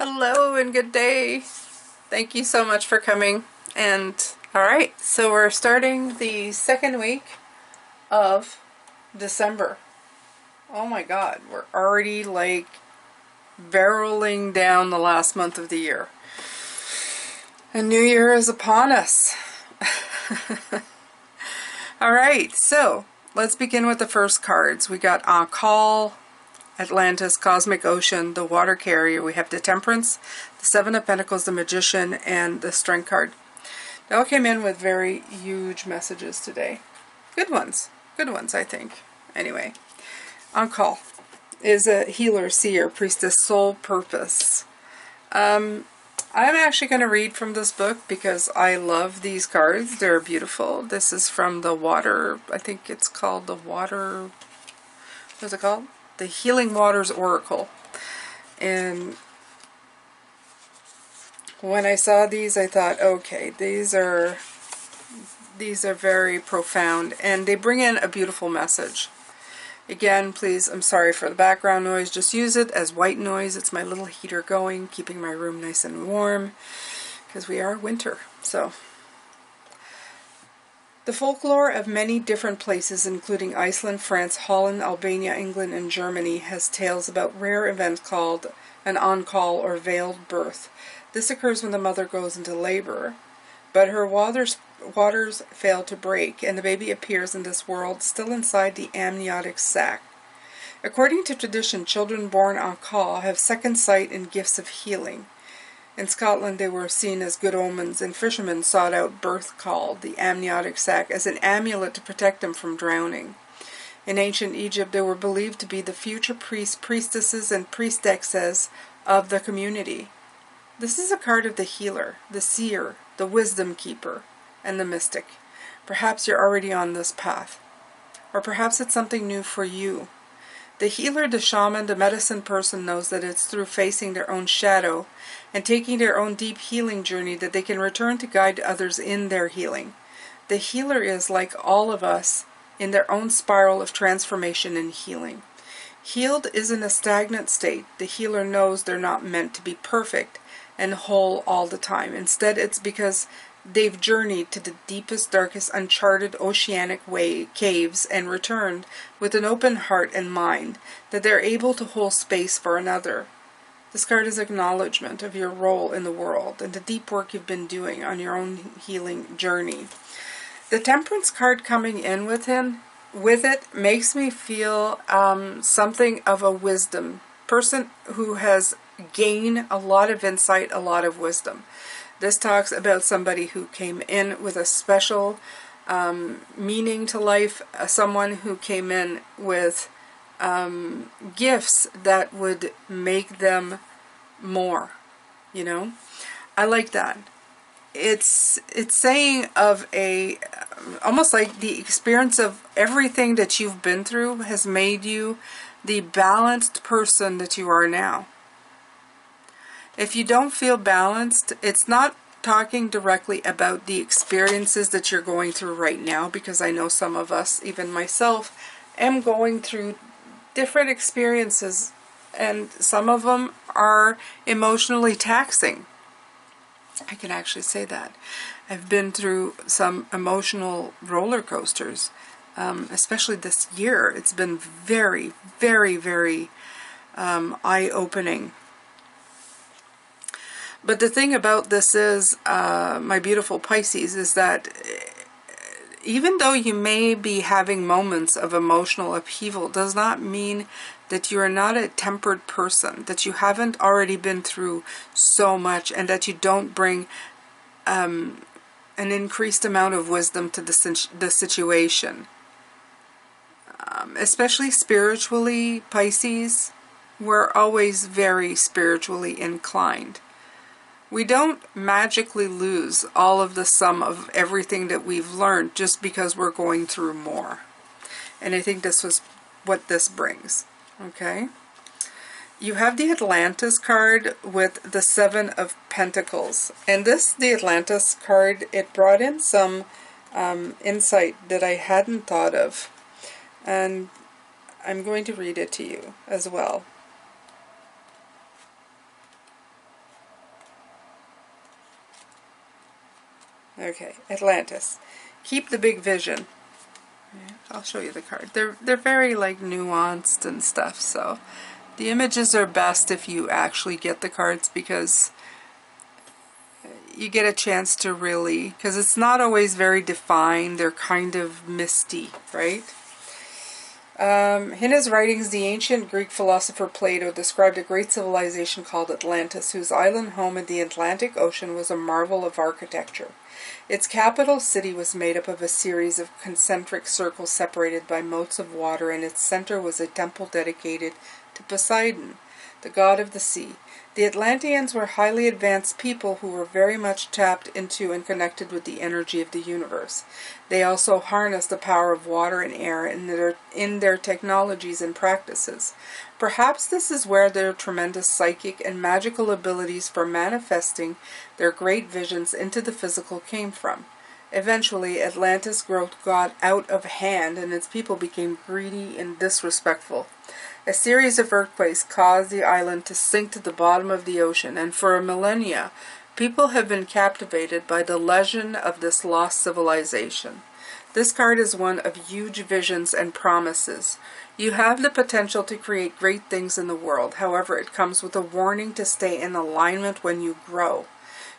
Hello and good day. Thank you so much for coming. And alright, so we're starting the second week of December. Oh my god, we're already like barreling down the last month of the year. A new year is upon us. Alright, so let's begin with the first cards. We got Call, Atlantis, Cosmic Ocean, the Water Carrier. We have the Temperance, the Seven of Pentacles, the Magician, and the Strength card. They all came in with very huge messages today. Good ones. Good ones, I think. Anyway, Call is a healer, seer, priestess, soul purpose. I'm actually going to read from this book because I love these cards. They're beautiful. This is from the Water, I think it's called the Water, what's it called? The Healing Waters Oracle. And when I saw these, I thought, okay, these are very profound, and they bring in a beautiful message. Again, please, I'm sorry for the background noise. Just use it as white noise. It's my little heater going, keeping my room nice and warm, because we are winter. So, the folklore of many different places, including Iceland, France, Holland, Albania, England, and Germany, has tales about rare events called an on-call or veiled birth. This occurs when the mother goes into labor, but her waters fail to break, and the baby appears in this world still inside the amniotic sac. According to tradition, children born on call have second sight and gifts of healing. In Scotland, they were seen as good omens, and fishermen sought out birth call, the amniotic sac, as an amulet to protect them from drowning. In ancient Egypt, they were believed to be the future priests, priestesses, and priestesses of the community. This is a card of the healer, the seer, the wisdom keeper, and the mystic. Perhaps you're already on this path. Or perhaps it's something new for you. The healer, the shaman, the medicine person knows that it's through facing their own shadow and taking their own deep healing journey that they can return to guide others in their healing. The healer is, like all of us, in their own spiral of transformation and healing. Healed isn't a stagnant state. The healer knows they're not meant to be perfect and whole all the time. Instead, it's because they've journeyed to the deepest, darkest, uncharted oceanic caves and returned with an open heart and mind that they're able to hold space for another. This card is acknowledgement of your role in the world and the deep work you've been doing on your own healing journey. The Temperance card coming in with it makes me feel something of a wisdom person who has gained a lot of insight, a lot of wisdom. This talks about somebody who came in with a special meaning to life, someone who came in with gifts that would make them more, you know. I like that. It's saying of a, almost like the experience of everything that you've been through has made you the balanced person that you are now. If you don't feel balanced, it's not talking directly about the experiences that you're going through right now, because I know some of us, even myself, am going through different experiences, and some of them are emotionally taxing. I can actually say that. I've been through some emotional roller coasters, especially this year. It's been very, very, very eye-opening. But the thing about this is, my beautiful Pisces, is that even though you may be having moments of emotional upheaval, does not mean that you are not a tempered person, that you haven't already been through so much, and that you don't bring an increased amount of wisdom to the situation. Especially spiritually, Pisces, we're always very spiritually inclined. We don't magically lose all of the sum of everything that we've learned just because we're going through more. And I think this was what this brings. Okay? You have the Atlantis card with the Seven of Pentacles. And the Atlantis card, it brought in some insight that I hadn't thought of. And I'm going to read it to you as well. Okay, Atlantis. Keep the big vision. I'll show you the card. They're very like nuanced and stuff, so the images are best if you actually get the cards, because you get a chance to really, because it's not always very defined, they're kind of misty, right? In his writings, the ancient Greek philosopher Plato described a great civilization called Atlantis, whose island home in the Atlantic Ocean was a marvel of architecture. Its capital city was made up of a series of concentric circles separated by moats of water, and its center was a temple dedicated to Poseidon, the god of the sea. The Atlanteans were highly advanced people who were very much tapped into and connected with the energy of the universe. They also harnessed the power of water and air in their technologies and practices. Perhaps this is where their tremendous psychic and magical abilities for manifesting their great visions into the physical came from. Eventually, Atlantis' growth got out of hand and its people became greedy and disrespectful. A series of earthquakes caused the island to sink to the bottom of the ocean, and for millennia, people have been captivated by the legend of this lost civilization. This card is one of huge visions and promises. You have the potential to create great things in the world. However, it comes with a warning to stay in alignment when you grow.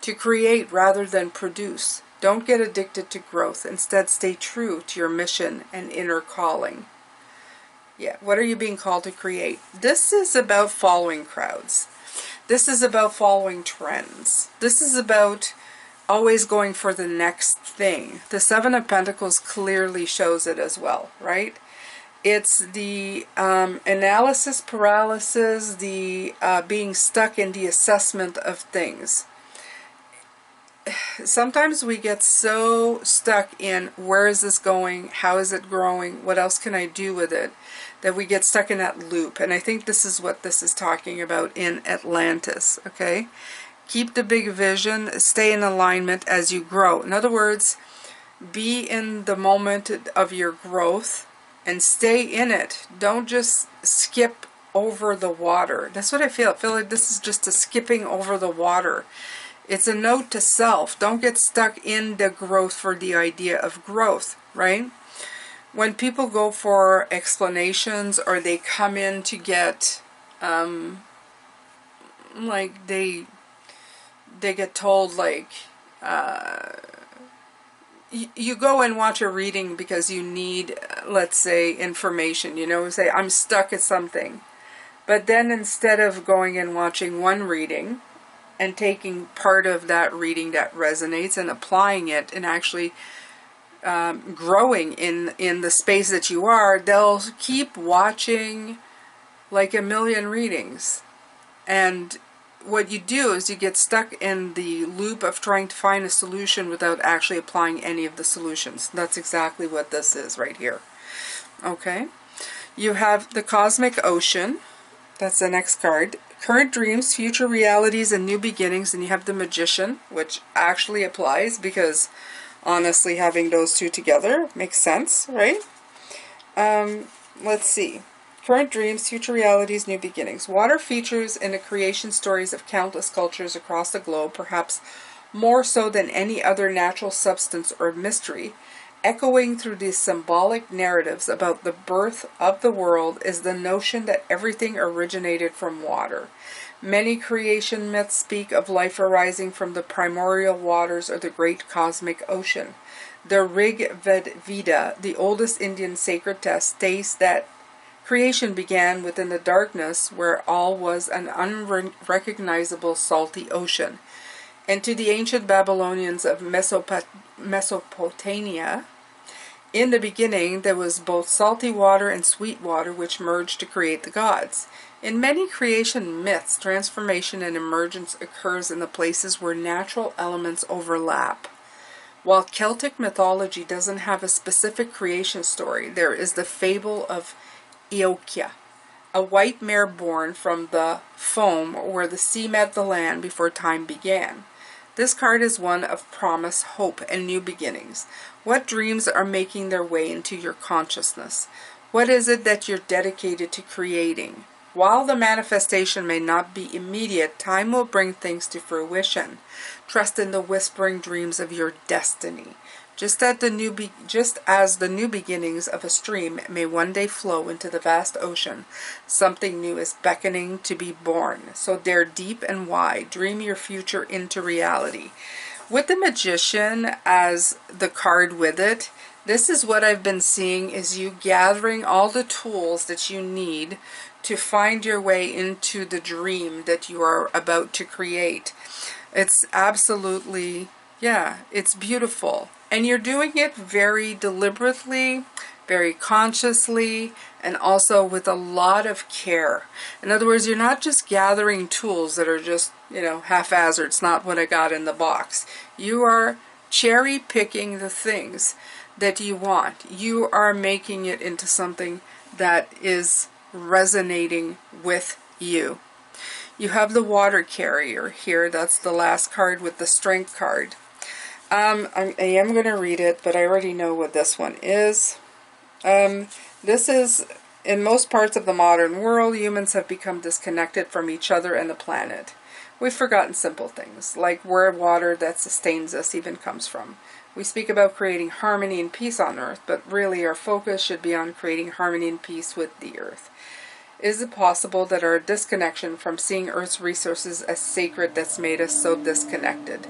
To create rather than produce. Don't get addicted to growth. Instead, stay true to your mission and inner calling. Yeah, what are you being called to create? This is about following crowds. This is about following trends. This is about always going for the next thing. The Seven of Pentacles clearly shows it as well, right? It's the analysis paralysis, the being stuck in the assessment of things. Sometimes we get so stuck in where is this going, how is it growing, what else can I do with it, that we get stuck in that loop. And I think this is what this is talking about in Atlantis, okay? Keep the big vision, stay in alignment as you grow. In other words, be in the moment of your growth and stay in it. Don't just skip over the water. That's what I feel. I feel like this is just a skipping over the water. It's a note to self. Don't get stuck in the growth for the idea of growth, right? When people go for explanations or they come in to get, like they get told, like, you go and watch a reading because you need, let's say, information, you know, say, I'm stuck at something. But then instead of going and watching one reading, and taking part of that reading that resonates and applying it and actually growing in the space that you are, they'll keep watching like a million readings. And what you do is you get stuck in the loop of trying to find a solution without actually applying any of the solutions. That's exactly what this is right here. Okay? You have the Cosmic Ocean. That's the next card. Current dreams, future realities, and new beginnings. And you have the Magician, which actually applies because, honestly, having those two together makes sense, right? Let's see. Current dreams, future realities, new beginnings. Water features in the creation stories of countless cultures across the globe, perhaps more so than any other natural substance or mystery. Echoing through these symbolic narratives about the birth of the world is the notion that everything originated from water. Many creation myths speak of life arising from the primordial waters or the great cosmic ocean. The Rig Veda, the oldest Indian sacred text, states that creation began within the darkness where all was an unrecognizable salty ocean. And to the ancient Babylonians of Mesopotamia, in the beginning there was both salty water and sweet water which merged to create the gods. In many creation myths, transformation and emergence occurs in the places where natural elements overlap. While Celtic mythology doesn't have a specific creation story, there is the fable of Eokia, a white mare born from the foam where the sea met the land before time began. This card is one of promise, hope, and new beginnings. What dreams are making their way into your consciousness? What is it that you're dedicated to creating? While the manifestation may not be immediate, time will bring things to fruition. Trust in the whispering dreams of your destiny. Just as the new beginnings of a stream may one day flow into the vast ocean, something new is beckoning to be born. So dare deep and wide. Dream your future into reality. With the Magician as the card with it, this is what I've been seeing, is you gathering all the tools that you need to find your way into the dream that you are about to create. It's absolutely, yeah, it's beautiful. And you're doing it very deliberately, very consciously, and also with a lot of care. In other words, you're not just gathering tools that are just, haphazard. It's not what I got in the box. You are cherry picking the things that you want. You are making it into something that is resonating with you. You have the water carrier here. That's the last card with the strength card. I am going to read it, but I already know what this one is. This is, in most parts of the modern world, humans have become disconnected from each other and the planet. We've forgotten simple things, like where water that sustains us even comes from. We speak about creating harmony and peace on Earth, but really our focus should be on creating harmony and peace with the Earth. Is it possible that our disconnection from seeing Earth's resources as sacred that's made us so disconnected?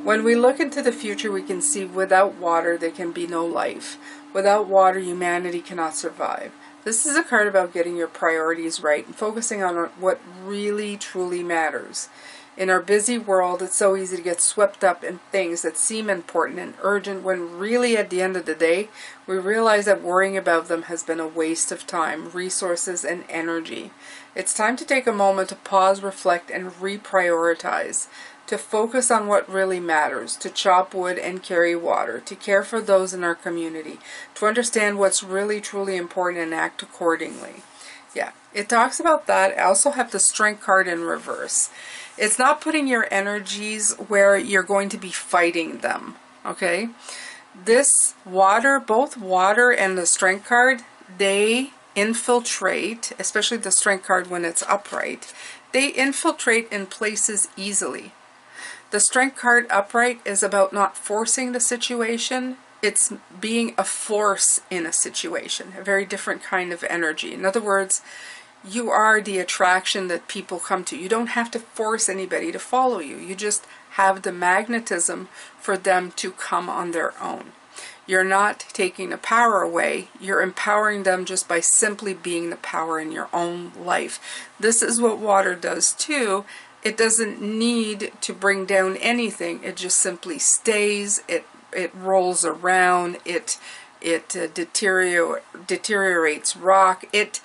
When we look into the future, we can see without water there can be no life. Without water, humanity cannot survive. This is a card about getting your priorities right and focusing on what really truly matters. In our busy world, it's so easy to get swept up in things that seem important and urgent when really at the end of the day, we realize that worrying about them has been a waste of time, resources, and energy. It's time to take a moment to pause, reflect, and reprioritize, to focus on what really matters, to chop wood and carry water, to care for those in our community, to understand what's really truly important and act accordingly. Yeah, it talks about that. I also have the strength card in reverse. It's not putting your energies where you're going to be fighting them, okay? This water, both water and the strength card, they infiltrate, especially the strength card when it's upright, they infiltrate in places easily. The strength card upright is about not forcing the situation. It's being a force in a situation, a very different kind of energy. In other words, you are the attraction that people come to. You don't have to force anybody to follow you. You just have the magnetism for them to come on their own. You're not taking the power away. You're empowering them just by simply being the power in your own life. This is what water does too. It doesn't need to bring down anything. It just simply stays. It rolls around. It deteriorates rock. It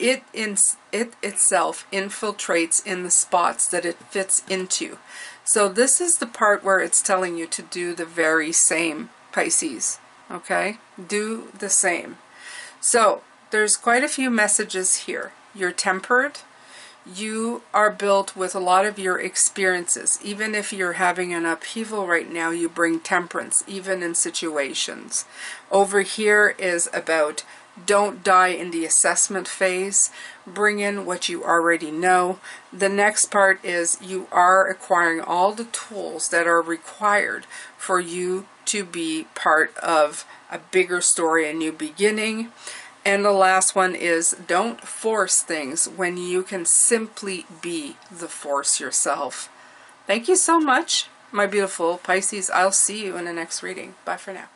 itself infiltrates in the spots that it fits into. So this is the part where it's telling you to do the very same, Pisces. Okay? Do the same. So there's quite a few messages here. You're tempered. You are built with a lot of your experiences. Even if you're having an upheaval right now, you bring temperance, even in situations. Over here is about don't die in the assessment phase. Bring in what you already know. The next part is you are acquiring all the tools that are required for you to be part of a bigger story, a new beginning. And the last one is don't force things when you can simply be the force yourself. Thank you so much, my beautiful Pisces. I'll see you in the next reading. Bye for now.